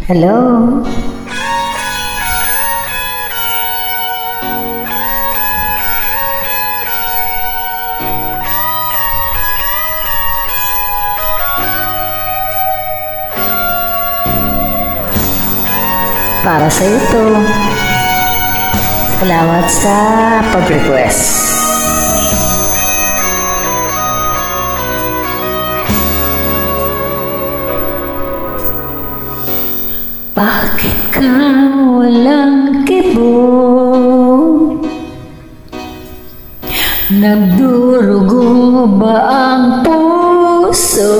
Hello? Para sa ito. Salamat sa pag-request. Bakit ka walang kibo? Nagdurugo ba ang puso?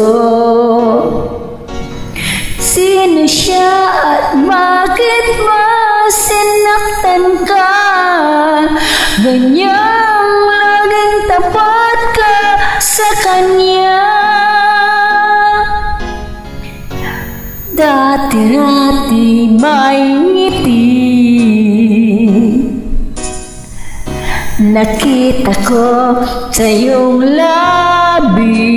Sino siya at bakit ba sinaktan ka? Ganyang laging tapat ka sa kanya. Dati-dati may ngiti, nakita ko sa iyong labi.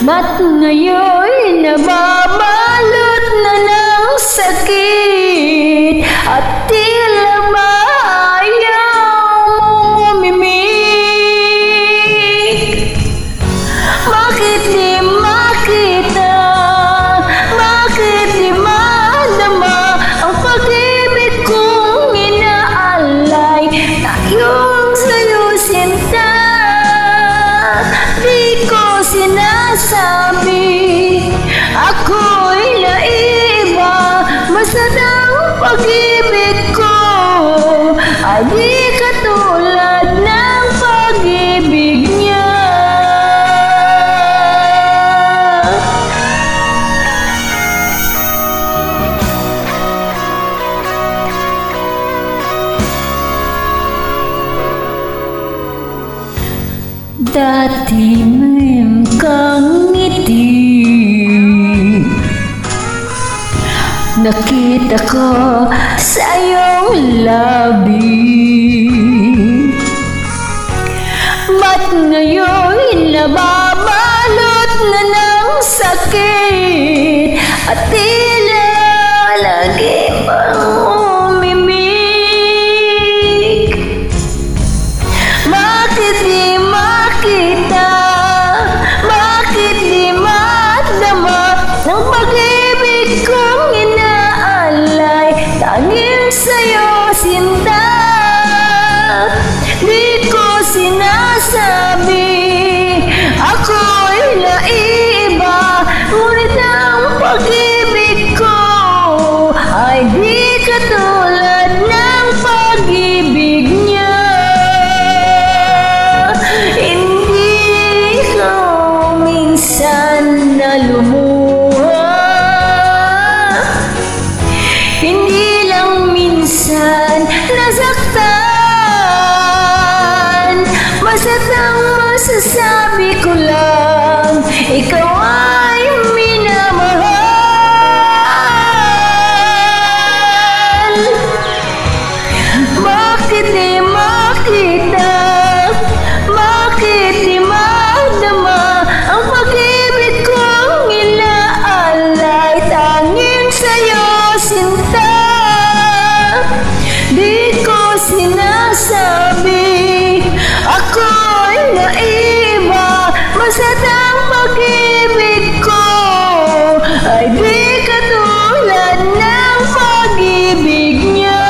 Ba't ngayon nababalot na ng sakit at tila ba ayaw mong umimik? Bakit di makita? Bakit di madama ang pag-ibig kong inaalay? Tayong sa'yo sinta, di ko sinasabi ako'y naiba. Basta't ang pag-ibig ko ay di katulad ng pag-ibig niya. Dati mayroon kang ngiti, nakita ko sa iyong labi. Ba't ngayon nababalot na ng sakit at tila lagi pang umimik? Bakit di makita? Bakit di madama ng pag-ibig kong inaalay? Tanging sa'yo sinta, di ko sinasabi ako'y naiba. Ngunit ang pag-ibig ko ay di katulad ng pag-ibig niya. Hindi ko minsan na lumuha, hindi lang minsan nasaktan. Basta't ang masasabi ko lang, ikaw ay minamahal. Bakit di makita? Bakit di madama ang pag-ibig kong inaalay? Tanging sa'yo sinta, di ko sinasabi ako'y naiba. Basta't ang pag-ibig ko ay di katulad ng pag-ibig niya.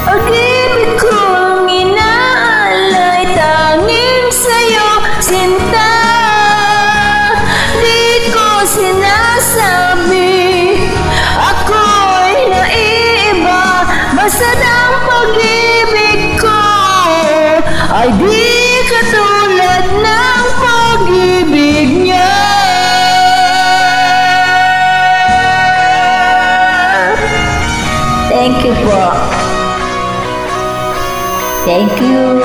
Pag-ibig kong inaalay, tanging sa'yo sinta, di ko sinasabi ako'y naiba. Basta't ang pag-ibig ko ay di katulad ng pag-ibig niya. Thank you po. Thank you.